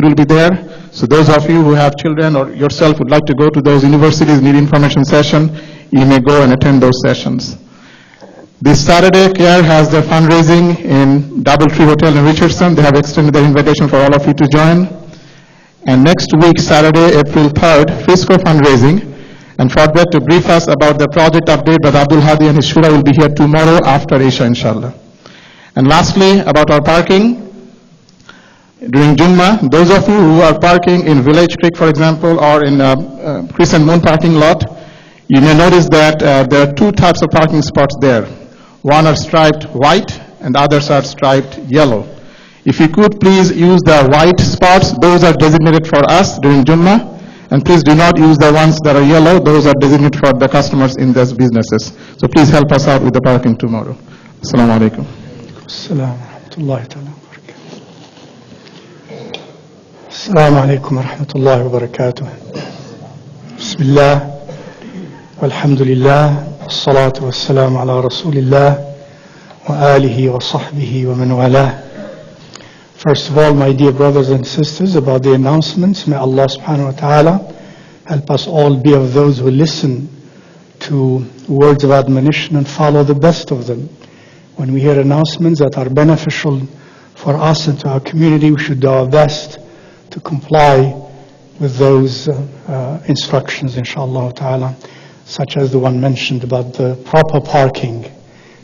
will be there. So those of you who have children or yourself would like to go to those universities, need information session, you may go and attend those sessions. This Saturday, CARE has their fundraising in Doubletree Hotel in Richardson. They have extended their invitation for all of you to join. And next week, Saturday, April 3rd, Frisco fundraising. And for that, to brief us about the project update, Brother Abdul Hadi and his shura will be here tomorrow after Isha, inshallah. And lastly, about our parking. During Jummah, those of you who are parking in Village Creek, for example, or in Crescent Moon parking lot, you may notice that there are two types of parking spots there. One are striped white and others are striped yellow. If you could please use the white spots, those are designated for us during Jummah. And please do not use the ones that are yellow, those are designated for the customers in those businesses. So please help us out with the parking tomorrow. Assalamu alaikum. Assalamu alaikum. Assalamu alaikum wa rahmatullahi wa barakatuh. Bismillah. Walhamdulillah. As-salatu was-salamu ala Rasulillah wa alihi wa sahbihi wa man walah. First of all, my dear brothers and sisters, about the announcements, may Allah subhanahu wa ta'ala help us all be of those who listen to words of admonition and follow the best of them. When we hear announcements that are beneficial for us and to our community, we should do our best to comply with those instructions, inshallah ta'ala, such as the one mentioned about the proper parking.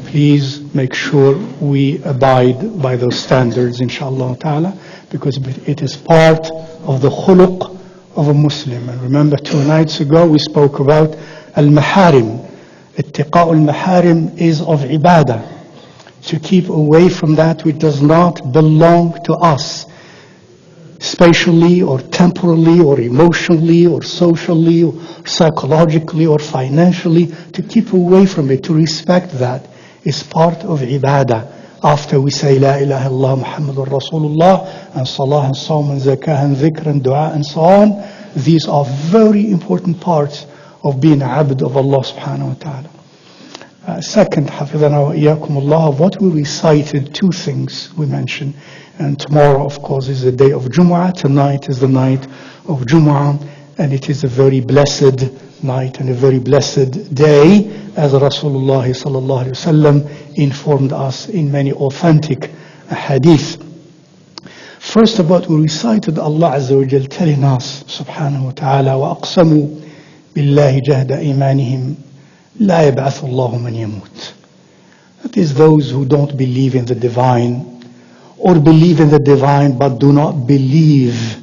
Please make sure we abide by those standards, inshallah ta'ala, because it is part of the khuluq of a Muslim. And remember, 2 nights ago we spoke about al-maharim. Ittiqa' al-maharim is of ibadah. To keep away from that which does not belong to us, spatially or temporally or emotionally or socially or psychologically or financially, to keep away from it, to respect that, is part of ibadah. After we say La ilaha illallah Muhammadur Rasulullah and salah and sawm and zakah and dhikr and dua and so on, these are very important parts of being abd of Allah subhanahu wa ta'ala. Second, hafidhana wa iyyakumullah, of what we recited, 2 things we mentioned. And tomorrow, of course, is the day of Jumu'ah. Tonight is the night of Jumu'ah. And it is a very blessed night and a very blessed day, as Rasulullah sallallahu alaihi wasallam informed us in many authentic hadith. First, about we recited Allah Azza wa Jal telling us, subhanahu wa ta'ala, wa aqsamu billahi jahda imanihim la yab'athu Allahu man yamut. That is those who don't believe in the divine, or believe in the divine but do not believe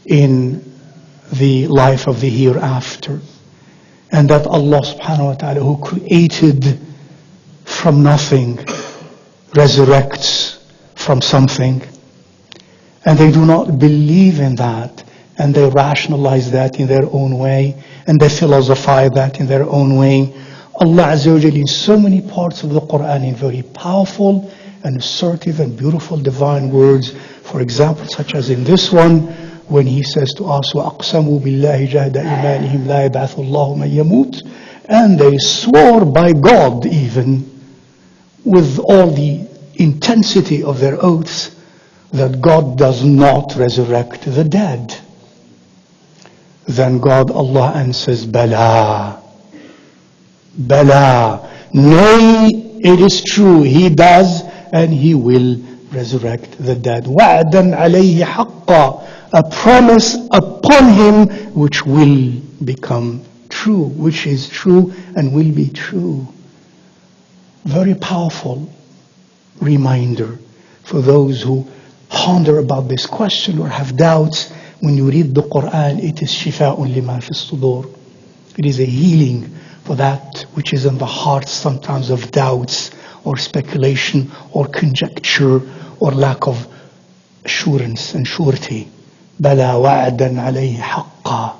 in the life of the hereafter. And that Allah subhanahu wa ta'ala, who created from nothing, resurrects from something. And they do not believe in that, and they rationalize that in their own way, and they philosophize that in their own way. Allah Azza wa Jalla, in so many parts of the Quran, in very powerful and assertive and beautiful divine words, for example, such as in this one, when he says to us, وَأَقْسَمُوا بِاللَّهِ جَهْدَ إِيمَانِهِمْ لَا يَبْعَثُ اللَّهُ مَن يَمُوتُ, and they swore by God, even with all the intensity of their oaths, that God does not resurrect the dead. Then God, Allah answers, Bala. Bala. Nay, it is true, He does, and He will resurrect the dead. وَعْدًا عَلَيْهِ حَقًّا, a promise upon Him which will become true, which is true and will be true. Very powerful reminder for those who ponder about this question or have doubts. When you read the Quran, it is shifa'un lima fi sudur. It is a healing for that which is in the heart sometimes of doubts or speculation or conjecture or lack of assurance and surety. Bala wa'adan alayhi haqqa,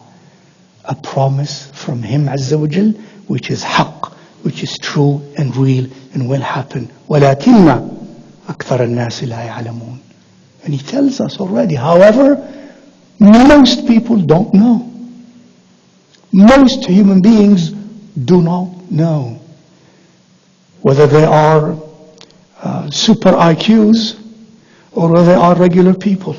a promise from Him Azza wa Jal, which is haqq, which is true and real and will happen. وَلَكِنَّ أَكْثَرَ النَّاسِ لَا يَعْلَمُونَ. And He tells us already, however, most people don't know. Most human beings do not know. Whether they are super IQs or whether they are regular people.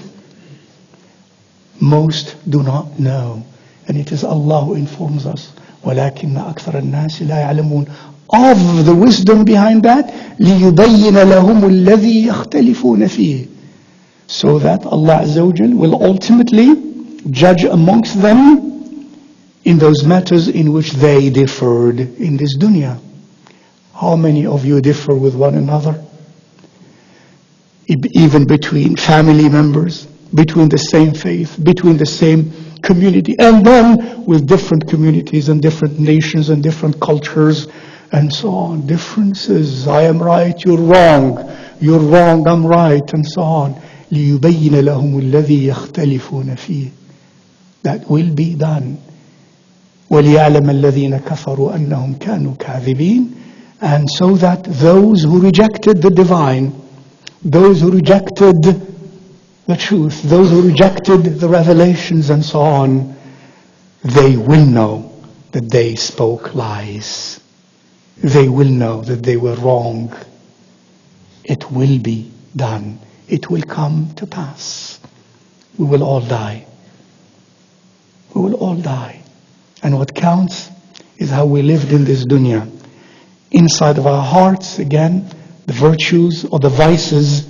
Most do not know. And it is Allah who informs us. وَلَكِنَّ أَكْثَرَ النَّاسِ لَا يَعْلَمُونَ. Of the wisdom behind that, لِيُبَيِّنَ لَهُمُ الَّذِي يَخْتَلِفُونَ فِيهِ. So that Allah Azza wa Jal will ultimately judge amongst them in those matters in which they differed in this dunya. How many of you differ with one another? Even between family members, between the same faith, between the same community, and then with different communities and different nations and different cultures and so on. Differences. I am right, you're wrong. You're wrong, I'm right, and so on. لِيُبَيِّنَ لَهُمُ الَّذِي يَخْتَلِفُونَ فِيهِ. That will be done. وَلِيَعْلَمَ الَّذِينَ كَفَرُوا أَنَّهُمْ كَانُوا كَاذِبِينَ. And so that those who rejected the divine, those who rejected the truth, those who rejected the revelations and so on, they will know that they spoke lies. They will know that they were wrong. It will be done. It will come to pass. We will all die. We will all die. And what counts is how we lived in this dunya. Inside of our hearts, again, the virtues or the vices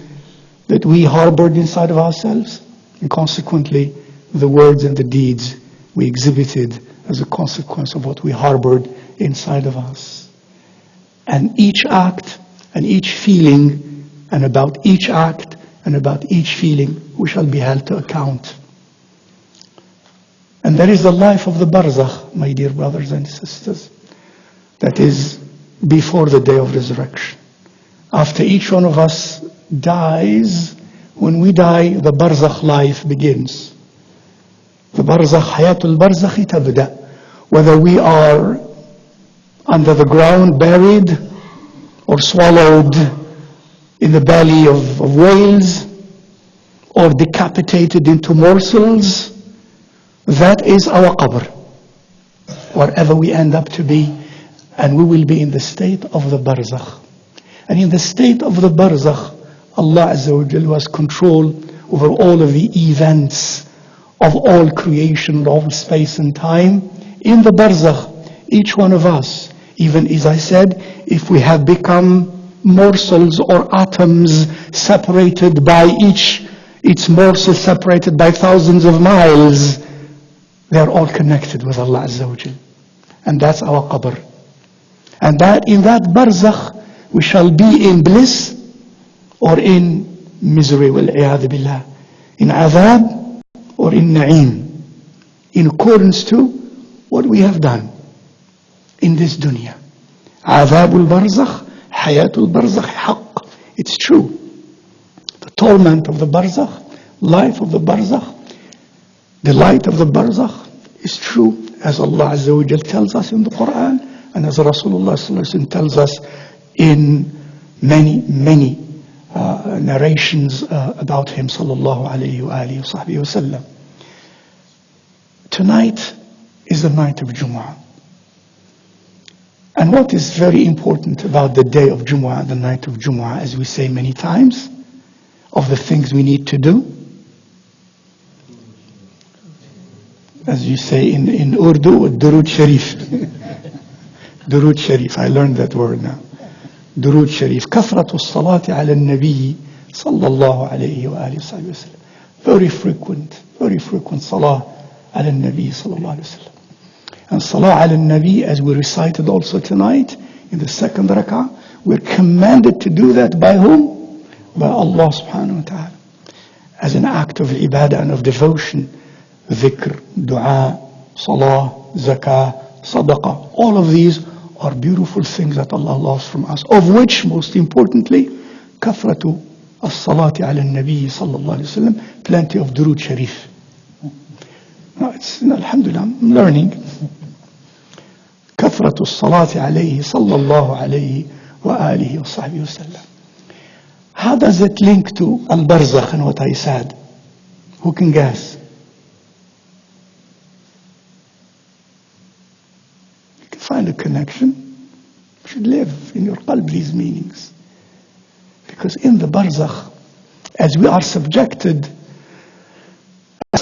that we harbored inside of ourselves, and consequently the words and the deeds we exhibited as a consequence of what we harbored inside of us. And each act and each feeling, and about each act and about each feeling, we shall be held to account. And there is the life of the barzakh, my dear brothers and sisters, that is before the day of resurrection. After each one of us dies, when we die, the barzakh life begins. The barzakh, hayatul barzakhi tabda. Whether we are under the ground, buried, or swallowed in the belly of whales, or decapitated into morsels, that is our qabr. Wherever we end up to be, and we will be in the state of the barzakh. And in the state of the barzakh, Allah Azza wa Jal has control over all of the events of all creation, all space and time. In the barzakh, each one of us, even as I said, if we have become morsels or atoms separated by each morsel separated by thousands of miles, they are all connected with Allah Azza wa Jal. And that's our qabr. And that in that barzakh, we shall be in bliss or in misery, wal-iyadhu billah, in adhab or in na'im, in accordance to what we have done in this dunya. Adhabul barzakh, hayatul barzakh haqq. It's true. The torment of the barzakh, life of the barzakh, the light of the barzakh is true, as Allah Azza wa Jal tells us in the Quran, and as Rasulullah sallallahu alaihi wasallam tells us in many narrations about him sallallahu alayhi wa sallam. Tonight is the night of Jumu'ah. And what is very important about the day of Jumu'ah, the night of Jumu'ah, as we say many times, of the things we need to do, as you say in Urdu, Durud Sharif. Durud Sharif, I learned that word now. Durud Sharif. Kathratu salati ala nabi sallallahu alayhi wa sallam. Very frequent salah ala nabi sallallahu alayhi wa sallam. And salah ala nabi, as we recited also tonight in the second rak'ah, we're commanded to do that by whom? By Allah subhanahu wa ta'ala. As an act of ibadah and of devotion. Dhikr, dua, salah, zakah, sadaqah. All of these are beautiful things that Allah loves from us, of which, most importantly, kathratu as-salati ala nabi sallallahu alayhi wa sallam, plenty of durud sharif. No, alhamdulillah, I'm learning. Kathratu as-salati alayhi sallallahu alayhi wa alihi wa sahbihi wa sallam. How does it link to al-barzakh and what I said? Who can guess? Find a connection. You should live in your qalb these meanings. Because in the barzakh, as we are subjected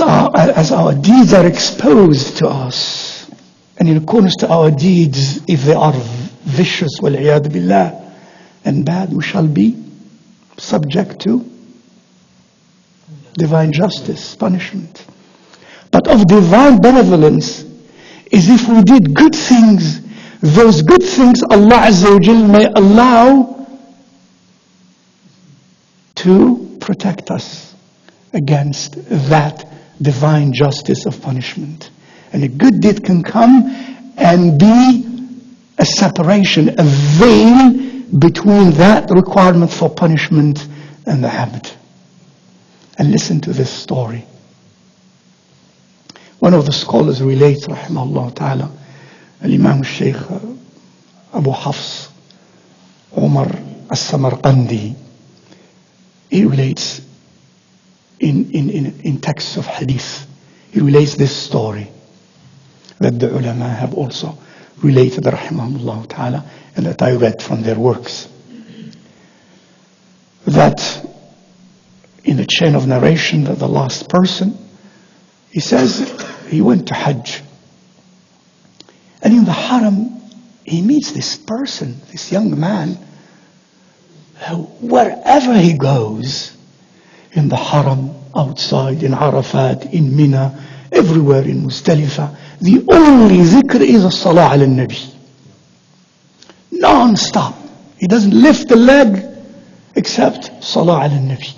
as our deeds are exposed to us, and in accordance to our deeds, if they are vicious, wal-'iyadhu billah, and bad, we shall be subject to divine justice, punishment. But of divine benevolence is if we did good things, those good things Allah Azza wa Jal may allow to protect us against that divine justice of punishment. And a good deed can come and be a separation, a veil between that requirement for punishment and the habit. And listen to this story. One of the scholars relates, rahimahullah ta'ala, Al-Imam al-Shaykh Abu Hafs Umar al-Samarqandi. He relates in texts of hadith. He relates this story that the ulama have also related, rahimahullah ta'ala, and that I read from their works. That in the chain of narration, that the last person, he says he went to Hajj. And in the Haram, he meets this person, this young man, who wherever he goes, in the Haram, outside, in Arafat, in Mina, everywhere in Muzdalifah, the only zikr is a salah ala nabi. Non-stop. He doesn't lift the leg except salah ala nabi.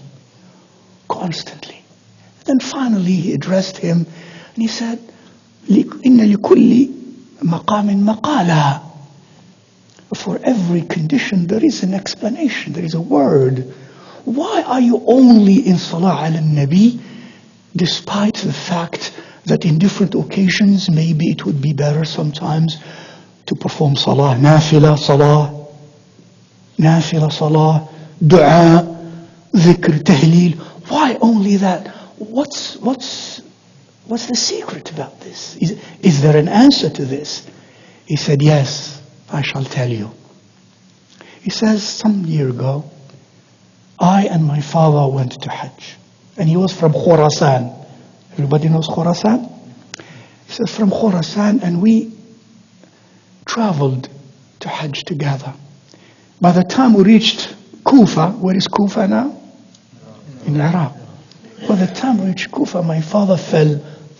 Constantly. Then finally he addressed him and he said, إِنَّ لِكُلِّ مَقَامٍ مَقَالًا. For every condition there is an explanation, there is a word. Why are you only in salah ala nabi, despite the fact that in different occasions maybe it would be better sometimes to perform salah, nafila salah, dua, dhikr, tahleel. Why only that? What's the secret about this? Is there an answer to this? He said, yes, I shall tell you. He says, some year ago, I and my father went to Hajj. And he was from Khurasan. Everybody knows Khurasan? He says, from Khurasan, and we traveled to Hajj together. By the time we reached Kufa, where is Kufa now? In Iraq. By the time we reached Kufa, my father fell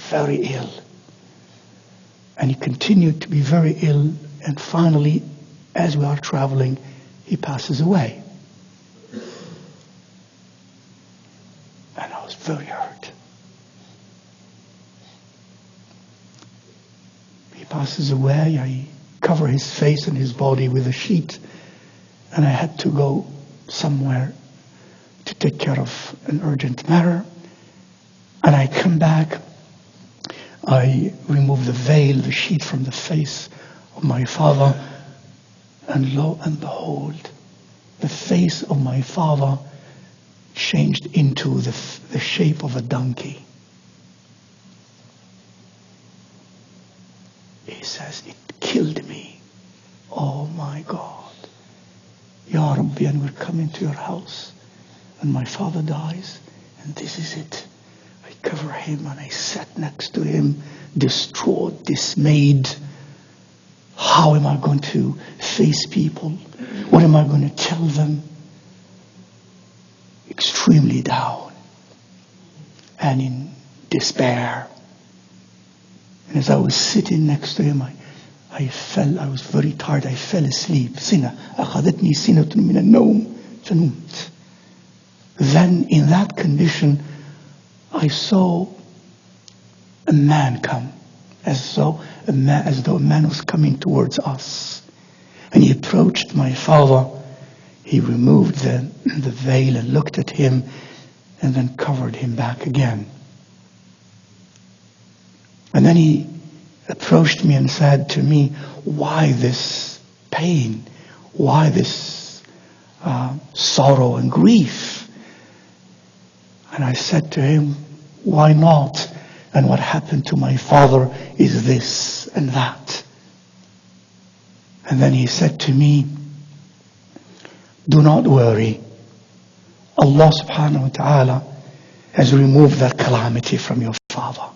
very ill. And he continued to be very ill, and finally, as we are traveling, he passes away. And I was very hurt. He passes away, I cover his face and his body with a sheet, and I had to go somewhere to take care of an urgent matter. And I come back, I remove the veil, the sheet from the face of my father, and lo and behold, the face of my father changed into the shape of a donkey. He says, it killed me. Oh my God. Ya Rabbi, and we're coming to your house, and my father dies, and this is it. I cover him and I sat next to him, distraught, dismayed. How am I going to face people? What am I going to tell them? Extremely down and in despair. And as I was sitting next to him, I was very tired. I fell asleep. أخذتني سنة من النوم فنمت. Then in that condition, I saw a man come, as though a man was coming towards us. And he approached my father. He removed the veil and looked at him and then covered him back again. And then he approached me and said to me, why this pain? Why this sorrow and grief? And I said to him, why not? And what happened to my father is this and that. And then he said to me, do not worry. Allah subhanahu wa ta'ala has removed that calamity from your father.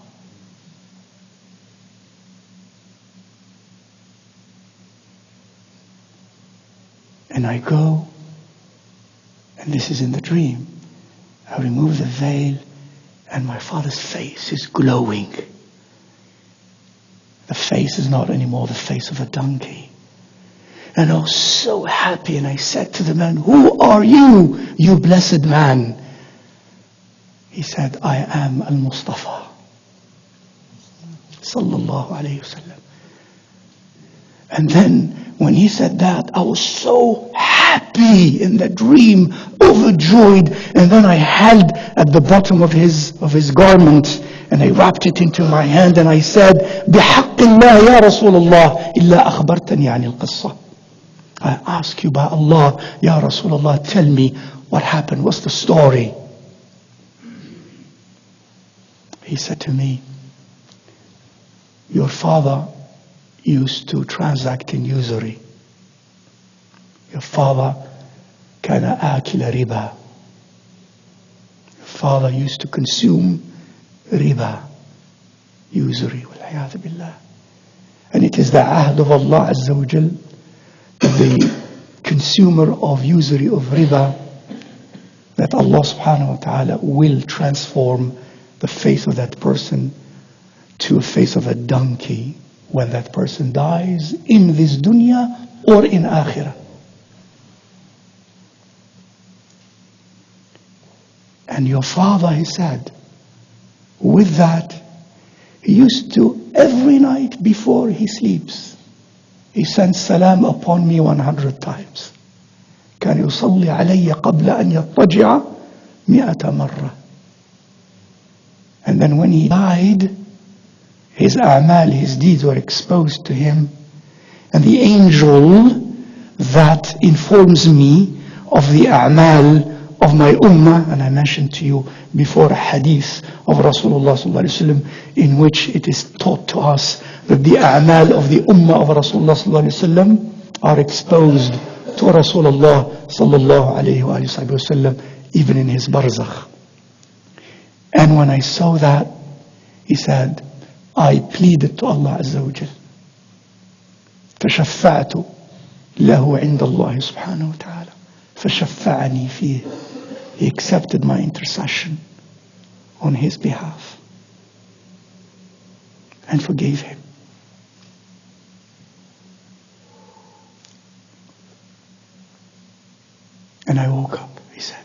And I go, and this is in the dream. I remove the veil, and my father's face is glowing. The face is not anymore the face of a donkey. And I was so happy, and I said to the man, "Who are you, you blessed man?" He said, "I am Al-Mustafa. Sallallahu alayhi wasallam." And then when he said that, I was so happy in the dream, overjoyed. And then I held at the bottom of his garment, and I wrapped it into my hand, and I said, "بحق الله يا رسول الله إلا أخبرتني عن القصة." I ask you by Allah, Ya Rasulullah, tell me what happened. What's the story? He said to me, "Your father used to transact in usury. Your father كان آكل ربا. Your father used to consume riba, usury. والعياذ بالله. And it is the ahd of Allah Azza wa Jal, the consumer of usury of riba, that Allah subhanahu wa ta'ala will transform the face of that person to a face of a donkey when that person dies in this dunya or in akhirah." And your father, he said, with that, he used to, every night before he sleeps, he sends salam upon me 100 times. كان يصلي علي قبل أن يضطجع 100 مرة. And then when he died, his a'mal, his deeds were exposed to him. And the angel that informs me of the a'mal of my ummah, and I mentioned to you before a hadith of Rasulullah sallallahu alaihi wasallam, in which it is taught to us that the a'mal of the ummah of Rasulullah sallallahu alaihi wasallam are exposed to Rasulullah sallallahu alaihi wasallam, even in his barzakh. And when I saw that, he said, I pleaded to Allah Azza wa Jal. تشفعت له عند الله سبحانه وتعالى فشفعني فيه. He accepted my intercession on his behalf and forgave him. And I woke up, he said,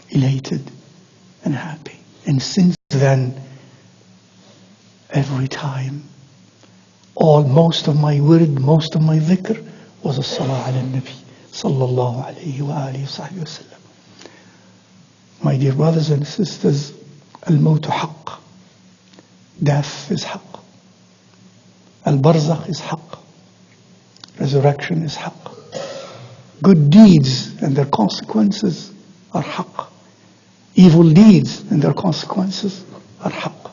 elated and happy. And since then, every time, most of my wird, most of my dhikr was a salah ala nabi sallallahu alayhi wa alihi wa sallam. My dear brothers and sisters, al-mawtu haqq. Death is haqq. Al-barzakh is haqq. Resurrection is haqq. Good deeds and their consequences are haqq. Evil deeds and their consequences are haqq.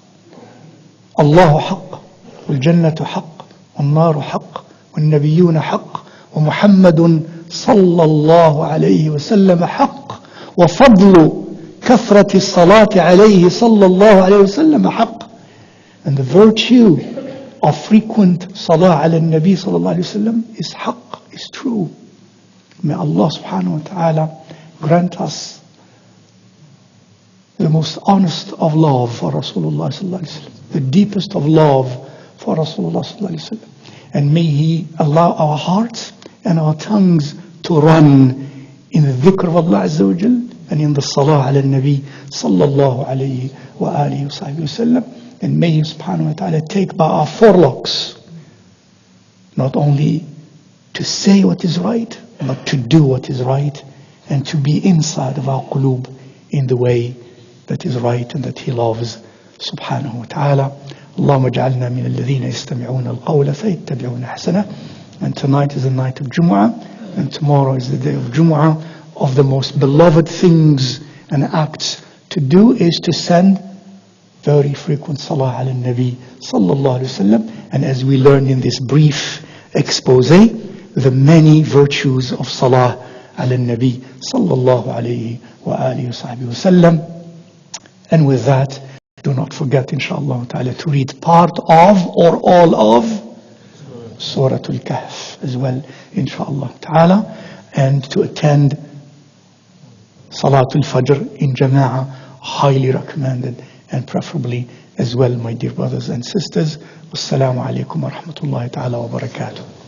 Allahu haqq, wal-jannatu haqq, wal-naru haqq, wal-nabiyyuna haqq, ومحمد صلى الله عليه وسلم حق وفضل كثرة الصلاة عليه صلى الله عليه وسلم حق. And the virtue of frequent salah ala nabi صلى الله عليه وسلم is haqq, is true. May Allah subhanahu wa ta'ala grant us the most honest of love for Rasulullah sallallahu alaihi wasallam, the deepest of love for Rasulullah sallallahu alaihi wasallam, and may He allow our hearts and our tongues to run in the dhikr of Allah Azza wa Jal and in the salah ala nabi sallallahu alayhi wa alihi wa sallam. And may He subhanahu wa ta'ala take by our forelocks, not only to say what is right, but to do what is right, and to be inside of our qulub in the way that is right and that He loves subhanahu wa ta'ala. اللهم اجعلنا من الذين يستمعون القول فيتبعون أحسنه. And tonight is the night of Jumu'ah, and tomorrow is the day of Jumu'ah. Of the most beloved things and acts to do is to send very frequent salah ala nabi sallallahu alaihi wasallam. And as we learned in this brief expose, the many virtues of salah ala nabi sallallahu alaihi wa alihi wa sallam. And with that, do not forget, inshallah ta'ala, to read part of or all of Surah Al-Kahf as well, inshallah ta'ala, and to attend Salatul Fajr in Jama'ah, highly recommended, and preferably as well, my dear brothers and sisters. Wassalamu alaikum wa rahmatullahi ta'ala wa barakatuh.